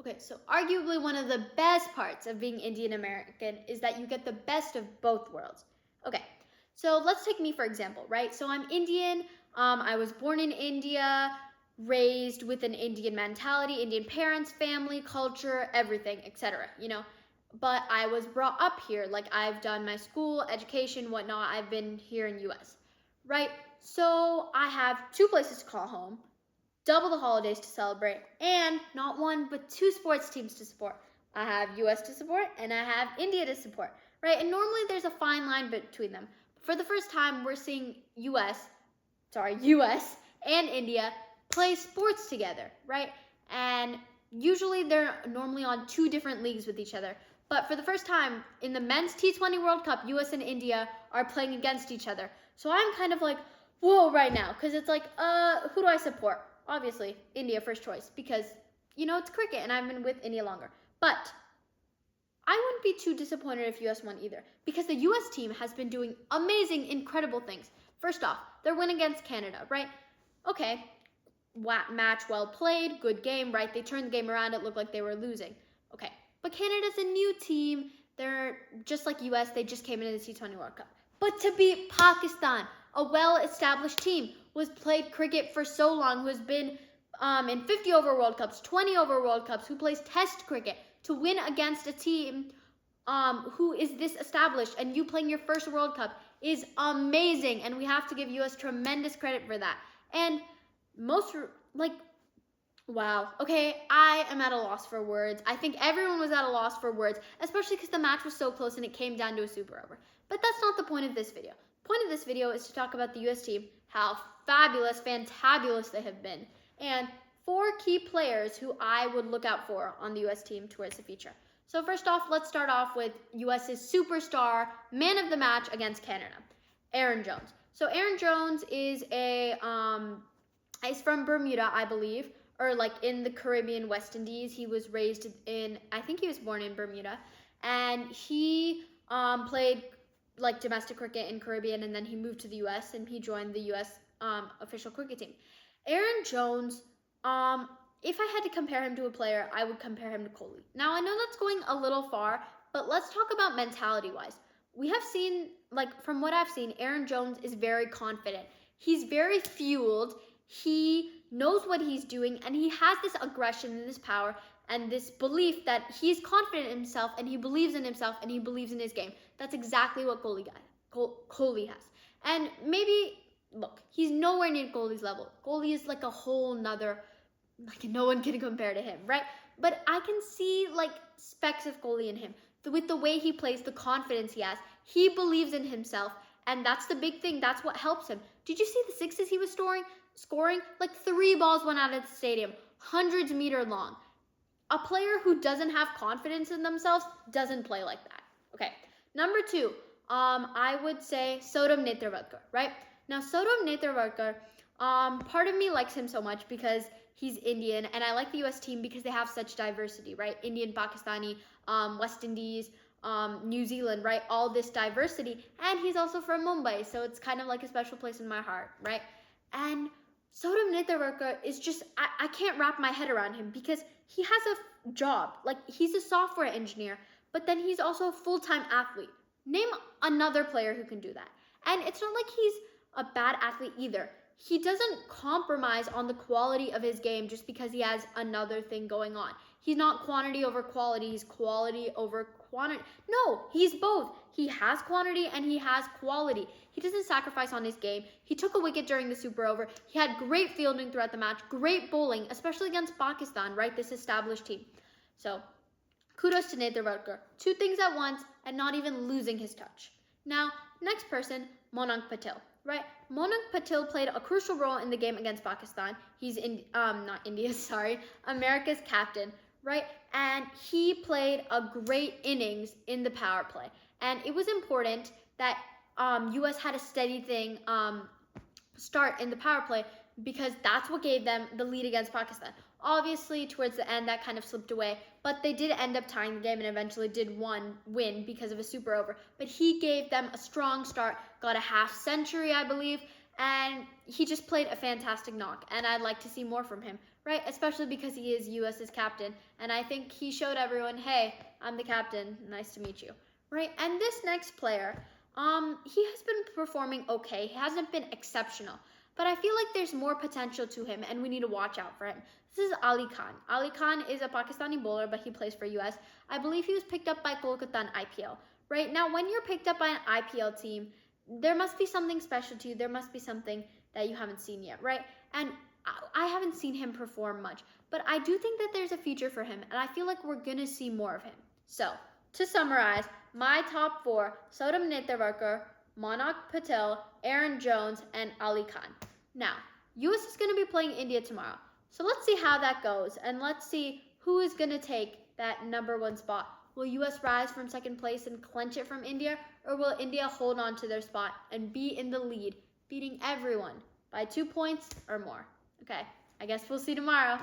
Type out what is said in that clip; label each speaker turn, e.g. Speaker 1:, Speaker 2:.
Speaker 1: Okay, so arguably one of the best parts of being Indian American is that you get the best of both worlds. Okay, so let's take me for example, right? So I'm Indian, I was born in India, raised with an Indian mentality, Indian parents, family, culture, everything, etc. But I was brought up here, like I've done my school, education, whatnot, I've been here in US, right? So I have two places to call home, double the holidays to celebrate, and not one but two sports teams to support. I have US to support and I have India to support, right? And normally there's a fine line between them. For the first time, we're seeing US and India play sports together, right? And usually they're normally on two different leagues with each other. But for the first time in the men's T20 World Cup, US and India are playing against each other. So I'm kind of like, whoa, right now, because it's like, who do I support? Obviously, India first choice because, it's cricket and I've been with India longer. But I wouldn't be too disappointed if US won either because the US team has been doing amazing, incredible things. First off, their win against Canada, right? Okay, match well played, good game, right? They turned the game around, it looked like they were losing. Okay, but Canada's a new team. They're just like US, they just came into the T20 World Cup. But to beat Pakistan, a well-established team, who has played cricket for so long, who has been in 50 over World Cups, 20 over World Cups, who plays test cricket, to win against a team who is this established and you playing your first World Cup is amazing. And we have to give US tremendous credit for that. And wow. Okay, I am at a loss for words. I think everyone was at a loss for words, especially because the match was so close and it came down to a super over. But that's not the point of this video. The point of this video is to talk about the US team, how fabulous, fantabulous they have been, and 4 key players who I would look out for on the US team towards the future. So first off, let's start off with US's superstar, man of the match against Canada, Aaron Jones. So Aaron Jones is he's from Bermuda, I believe, or like in the Caribbean, West Indies. He was raised I think he was born in Bermuda, and he played like domestic cricket in Caribbean, and then he moved to the US and he joined the US official cricket team. Aaron Jones, if I had to compare him to a player, I would compare him to Kohli. Now, I know that's going a little far, but let's talk about mentality-wise. We have seen, from what I've seen, Aaron Jones is very confident. He's very fueled. He knows what he's doing, and he has this aggression and this power and this belief that he's confident in himself, and he believes in himself, and he believes in his game. That's exactly what Kohli has. And maybe, look, he's nowhere near Kohli's level. Kohli is like a whole nother, no one can compare to him, right? But I can see specks of Kohli in him. With the way he plays, the confidence he has, he believes in himself, and that's the big thing. That's what helps him. Did you see the sixes he was scoring? Like 3 balls went out of the stadium, hundreds meter long. A player who doesn't have confidence in themselves doesn't play like that. Okay, number 2, I would say Sodam Netravalkar, right? Now, Sodam Netravalkar, part of me likes him so much because he's Indian, and I like the US team because they have such diversity, right? Indian, Pakistani, West Indies, New Zealand, right? All this diversity, and he's also from Mumbai, so it's kind of like a special place in my heart, right? And Sodam Netravalkar is just, I can't wrap my head around him because he has a job. He's a software engineer, but then he's also a full-time athlete. Name another player who can do that. And it's not like he's a bad athlete either. He doesn't compromise on the quality of his game just because he has another thing going on. He's not quantity over quality, he's quality over quantity. No, he's both. He has quantity and he has quality. He doesn't sacrifice on his game. He took a wicket during the super over. He had great fielding throughout the match, great bowling, especially against Pakistan, right? This established team. So, kudos to Netravalkar. 2 things at once and not even losing his touch. Now, next person, Monank Patel, right? Monank Patel played a crucial role in the game against Pakistan. He's America's captain, right? And he played a great innings in the power play. And it was important that US had a steady start in the power play because that's what gave them the lead against Pakistan. Obviously, towards the end, that kind of slipped away, but they did end up tying the game and eventually did win because of a super over. But he gave them a strong start, got a half century, I believe, and he just played a fantastic knock, and I'd like to see more from him. right? Especially because he is US's captain. And I think he showed everyone, hey, I'm the captain. Nice to meet you, right? And this next player, he has been performing okay. He hasn't been exceptional. But I feel like there's more potential to him, and we need to watch out for him. This is Ali Khan. Ali Khan is a Pakistani bowler, but he plays for US. I believe he was picked up by Kolkata in IPL. Right now, when you're picked up by an IPL team, there must be something special to you. There must be something that you haven't seen yet, right? And I haven't seen him perform much, but I do think that there's a future for him, and I feel like we're gonna see more of him. So, to summarize, my top 4, Sodam Netravarkar, Monak Patel, Aaron Jones, and Ali Khan. Now, US is going to be playing India tomorrow. So let's see how that goes. And let's see who is going to take that #1 spot. Will US rise from second place and clinch it from India? Or will India hold on to their spot and be in the lead, beating everyone by 2 points or more? Okay, I guess we'll see tomorrow.